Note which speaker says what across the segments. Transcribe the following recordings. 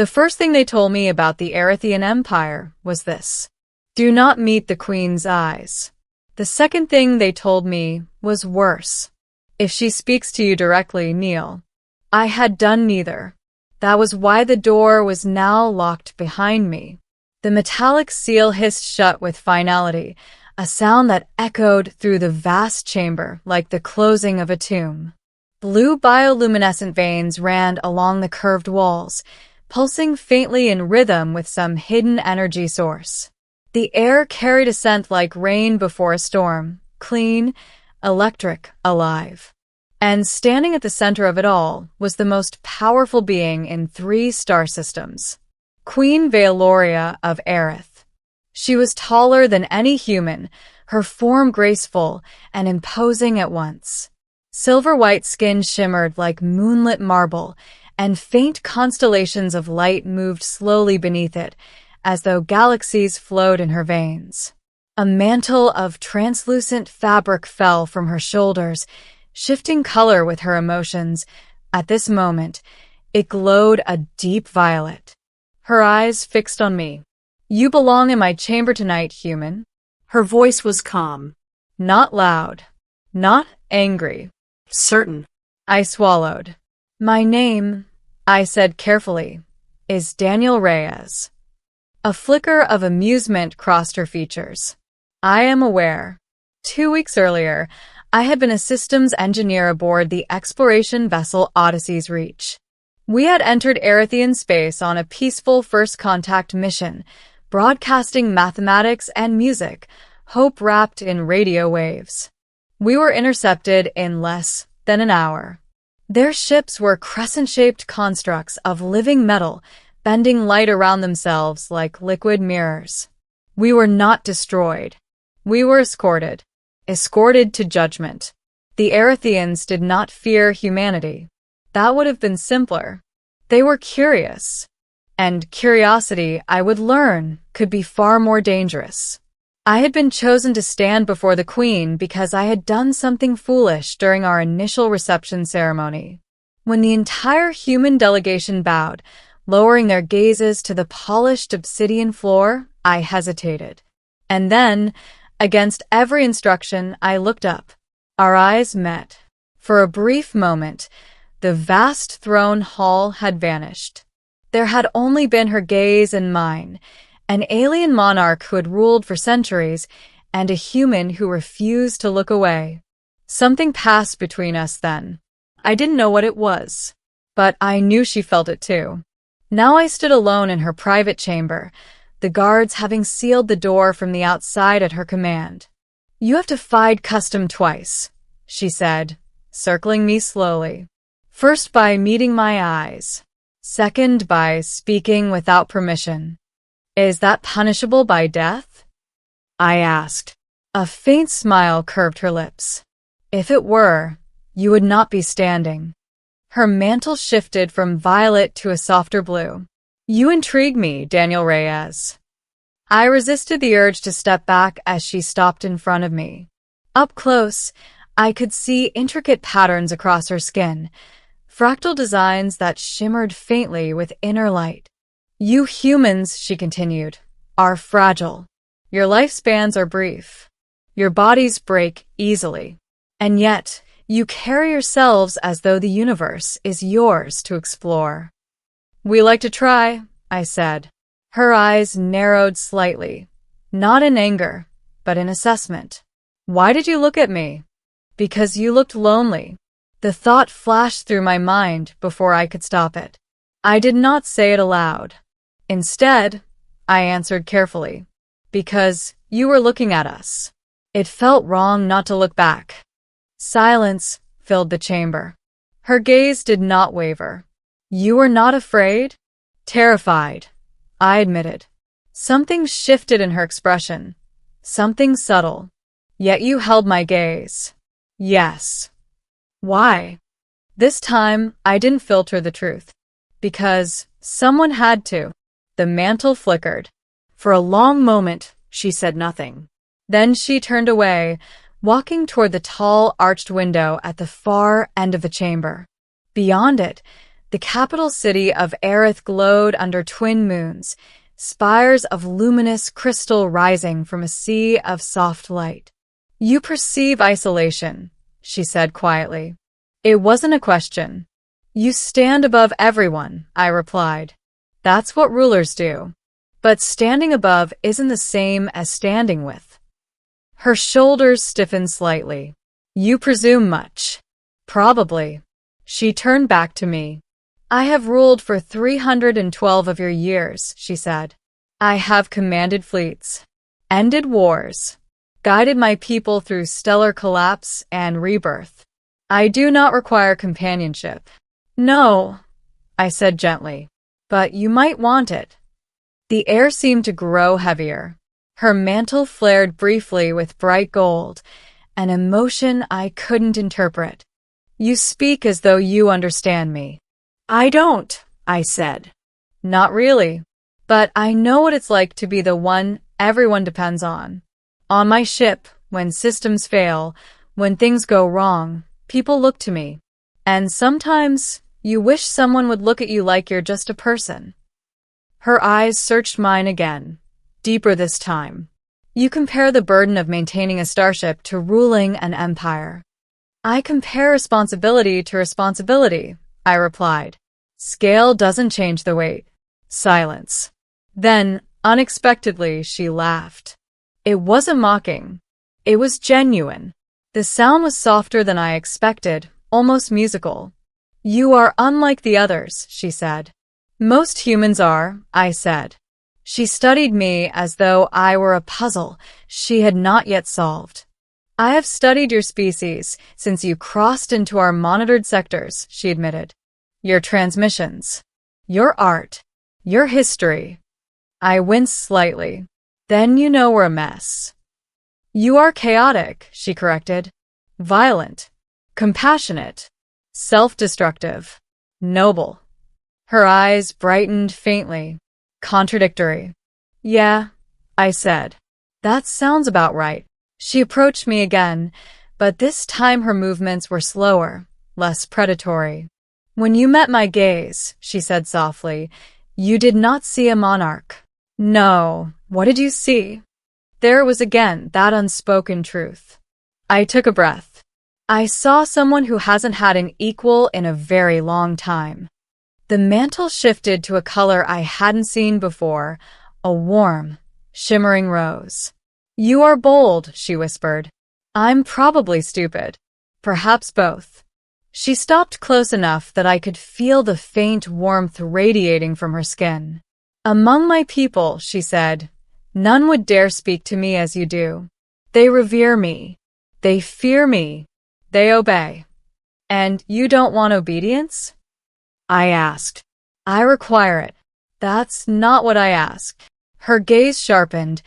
Speaker 1: The first thing they told me about the Erethian Empire was this: do not meet the Queen's eyes. The second thing they told me was worse: if she speaks to you directly, kneel. I had done neither. That was why the door was now locked behind me. The metallic seal hissed shut with finality, a sound that echoed through the vast chamber like the closing of a tomb. Blue bioluminescent veins ran along the curved walls, pulsing faintly in rhythm with some hidden energy source. The air carried a scent like rain before a storm, clean, electric, alive. And standing at the center of it all was the most powerful being in 3 star systems, Queen Veloria of Aerith. She was taller than any human, her form graceful and imposing at once. Silver-white skin shimmered like moonlit marble, and faint constellations of light moved slowly beneath it, as though galaxies flowed in her veins. A mantle of translucent fabric fell from her shoulders, shifting color with her emotions. At this moment, it glowed a deep violet. Her eyes fixed on me. You belong in my chamber tonight, human.
Speaker 2: Her voice was calm.
Speaker 1: Not loud. Not angry.
Speaker 2: Certain.
Speaker 1: I swallowed. My name, I said carefully, is Daniel Reyes. A flicker of amusement crossed her features. I am aware. 2 weeks earlier, I had been a systems engineer aboard the exploration vessel Odyssey's Reach. We had entered Erethian space on a peaceful first contact mission, broadcasting mathematics and music, hope wrapped in radio waves. We were intercepted in less than an hour. Their ships were crescent-shaped constructs of living metal, bending light around themselves like liquid mirrors. We were not destroyed. We were escorted to judgment. The Erethians did not fear humanity. That would have been simpler. They were curious. And curiosity, I would learn, could be far more dangerous. I had been chosen to stand before the Queen because I had done something foolish during our initial reception ceremony. When the entire human delegation bowed, lowering their gazes to the polished obsidian floor, I hesitated. And then, against every instruction, I looked up. Our eyes met. For a brief moment, the vast throne hall had vanished. There had only been her gaze and mine, an alien monarch who had ruled for centuries, and a human who refused to look away. Something passed between us then. I didn't know what it was, but I knew she felt it too. Now I stood alone in her private chamber, the guards having sealed the door from the outside at her command. You have defied custom twice, she said, circling me slowly. First by meeting my eyes. Second by speaking without permission. Is that punishable by death? I asked. A faint smile curved her lips. If it were, you would not be standing. Her mantle shifted from violet to a softer blue. You intrigue me, Daniel Reyes. I resisted the urge to step back as she stopped in front of me. Up close, I could see intricate patterns across her skin, fractal designs that shimmered faintly with inner light. You humans, she continued, are fragile. Your lifespans are brief. Your bodies break easily. And yet, you carry yourselves as though the universe is yours to explore. We like to try, I said. Her eyes narrowed slightly, not in anger, but in assessment. Why did you look at me? Because you looked lonely. The thought flashed through my mind before I could stop it. I did not say it aloud. Instead, I answered carefully, because you were looking at us. It felt wrong not to look back. Silence filled the chamber. Her gaze did not waver. You were not afraid? Terrified, I admitted. Something shifted in her expression. Something subtle. Yet you held my gaze. Yes. Why? This time, I didn't filter the truth. Because someone had to. The mantle flickered. For a long moment, she said nothing. Then she turned away, walking toward the tall, arched window at the far end of the chamber. Beyond it, The capital city of Aerith glowed under twin moons, spires of luminous crystal rising from a sea of soft light. "You perceive isolation," she said quietly. It wasn't a question. "You stand above everyone," I replied. "That's what rulers do. But standing above isn't the same as standing with." Her shoulders stiffened slightly. "You presume much." "Probably." She turned back to me. "I have ruled for 312 of your years," she said. "I have commanded fleets, ended wars, guided my people through stellar collapse and rebirth. I do not require companionship." "No," I said gently, "but you might want it." The air seemed to grow heavier. Her mantle flared briefly with bright gold, an emotion I couldn't interpret. "You speak as though you understand me." "I don't," I said. "Not really. But I know what it's like to be the one everyone depends on. On my ship, when systems fail, when things go wrong, people look to me. And sometimes you wish someone would look at you like you're just a person." Her eyes searched mine again, deeper this time. "You compare the burden of maintaining a starship to ruling an empire." "I compare responsibility to responsibility," I replied. "Scale doesn't change the weight." Silence. Then, unexpectedly, she laughed. It wasn't mocking. It was genuine. The sound was softer than I expected, almost musical. "You are unlike the others," she said. "Most humans are," I said. She studied me as though I were a puzzle she had not yet solved. "I have studied your species since you crossed into our monitored sectors," she admitted. "Your transmissions, your art, your history." I winced slightly. "Then you know we're a mess." "You are chaotic," she corrected. "Violent, compassionate, self-destructive, noble." Her eyes brightened faintly. "Contradictory." "Yeah," I said. "That sounds about right." She approached me again, but this time her movements were slower, less predatory. "When you met my gaze," she said softly, "you did not see a monarch." "No, what did you see?" There was again that unspoken truth. I took a breath. "I saw someone who hasn't had an equal in a very long time." The mantle shifted to a color I hadn't seen before, a warm, shimmering rose. "You are bold," she whispered. "I'm probably stupid. Perhaps both." She stopped close enough that I could feel the faint warmth radiating from her skin. "Among my people," she said, "none would dare speak to me as you do. They revere me. They fear me. They obey." "And you don't want obedience?" I asked. "I require it." "That's not what I asked." Her gaze sharpened,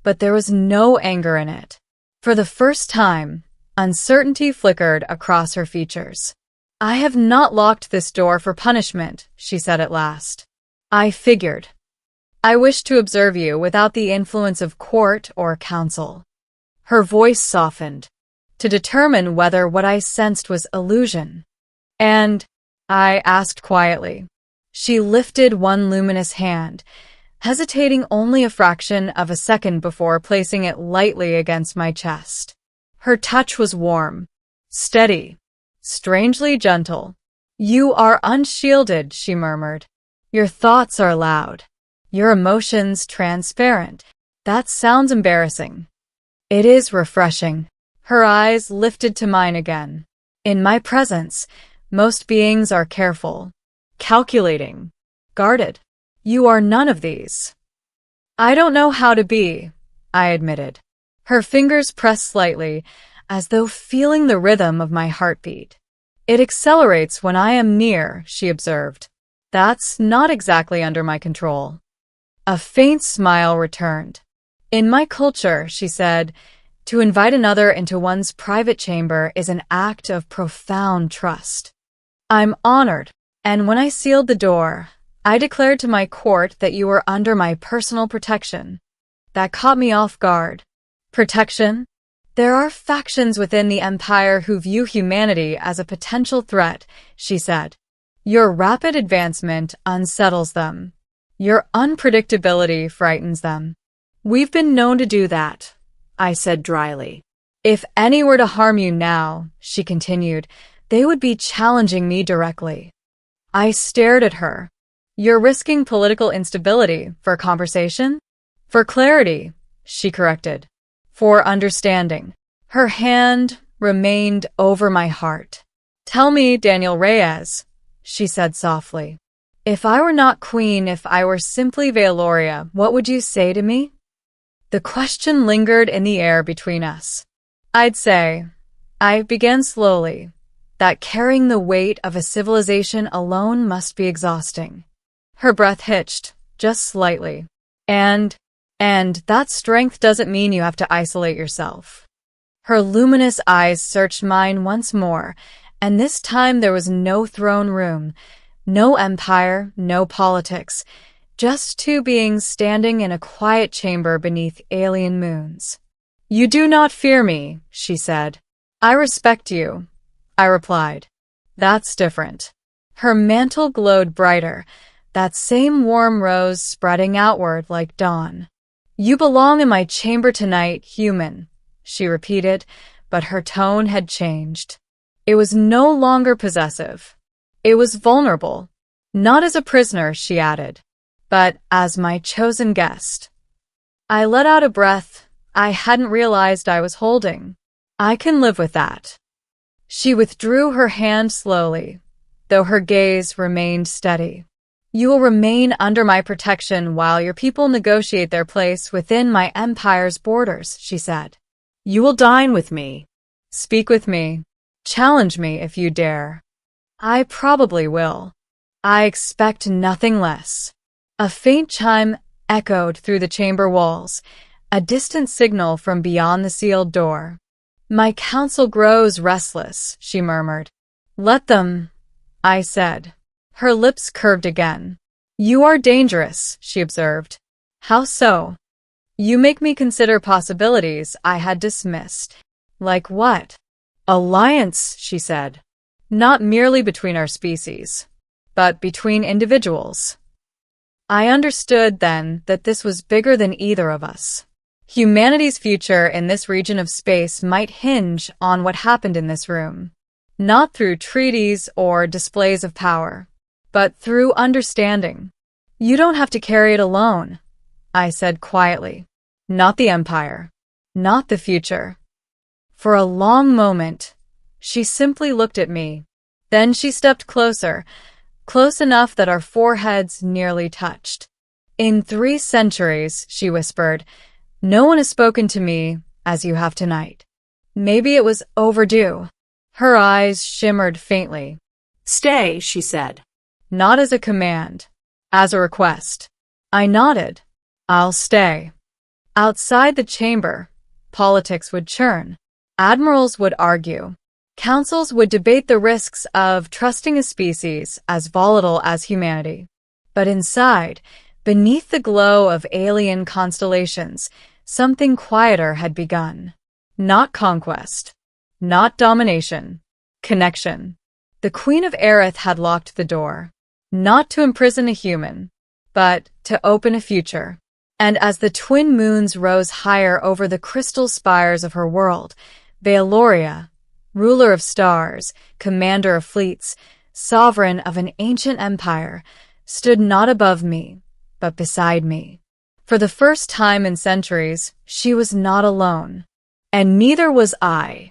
Speaker 1: but there was no anger in it. For the first time, uncertainty flickered across her features. "I have not locked this door for punishment," she said at last. "I figured. I wish to observe you without the influence of court or council." Her voice softened, to determine whether what I sensed was illusion. "And?" I asked quietly. She lifted one luminous hand, hesitating only a fraction of a second before placing it lightly against my chest. Her touch was warm, steady, strangely gentle. "You are unshielded," she murmured. "Your thoughts are loud. Your emotions transparent." "That sounds embarrassing." "It is refreshing." Her eyes lifted to mine again. "In my presence, most beings are careful, calculating, guarded. You are none of these." "I don't know how to be," I admitted. Her fingers pressed slightly, as though feeling the rhythm of my heartbeat. "It accelerates when I am near," she observed. "That's not exactly under my control." A faint smile returned. "In my culture," she said, "to invite another into one's private chamber is an act of profound trust. I'm honored, and when I sealed the door, I declared to my court that you were under my personal protection." That caught me off guard. "Protection?" "There are factions within the Empire who view humanity as a potential threat," she said. Your rapid advancement unsettles them. Your unpredictability frightens them.
Speaker 2: We've been known to do that, I said dryly.
Speaker 1: If any were to harm you now, she continued, they would be challenging me directly. I stared at her. You're risking political instability for conversation? For clarity, she corrected. For understanding. Her hand remained over my heart. Tell me, Daniel Reyes, she said softly. If I were not queen, if I were simply Veloria, what would you say to me? The question lingered in the air between us. I'd say, I began slowly, that carrying the weight of a civilization alone must be exhausting. Her breath hitched, just slightly. And that strength doesn't mean you have to isolate yourself. Her luminous eyes searched mine once more, and this time there was no throne room, no empire, no politics, just two beings standing in a quiet chamber beneath alien moons. You do not fear me, she said. I respect you, I replied. That's different. Her mantle glowed brighter, that same warm rose spreading outward like dawn. You belong in my chamber tonight, human, she repeated, but her tone had changed. It was no longer possessive. It was vulnerable. Not as a prisoner, she added, but as my chosen guest. I let out a breath I hadn't realized I was holding. I can live with that. She withdrew her hand slowly, though her gaze remained steady. You will remain under my protection while your people negotiate their place within my empire's borders, she said. You will dine with me. Speak with me. Challenge me if you dare. I probably will. I expect nothing less. A faint chime echoed through the chamber walls, a distant signal from beyond the sealed door. My counsel grows restless, she murmured. Let them, I said. Her lips curved again. You are dangerous, she observed. How so? You make me consider possibilities I had dismissed. Like what? Alliance, she said. Not merely between our species, but between individuals. I understood then that this was bigger than either of us. Humanity's future in this region of space might hinge on what happened in this room, not through treaties or displays of power, but through understanding. You don't have to carry it alone, I said quietly. Not the Empire, not the future. For a long moment, she simply looked at me. Then she stepped closer, close enough that our foreheads nearly touched. In 3 centuries, she whispered, no one has spoken to me as you have tonight. Maybe it was overdue. Her eyes shimmered faintly. Stay, she said. Not as a command, as a request. I nodded. I'll stay. Outside the chamber, politics would churn. Admirals would argue. Councils would debate the risks of trusting a species as volatile as humanity. But inside, beneath the glow of alien constellations, something quieter had begun. Not conquest. Not domination. Connection. The Queen of Aerith had locked the door. Not to imprison a human, but to open a future. And as the twin moons rose higher over the crystal spires of her world, Veloria, ruler of stars, commander of fleets, sovereign of an ancient empire, stood not above me, but beside me. For the first time in centuries, she was not alone. And neither was I.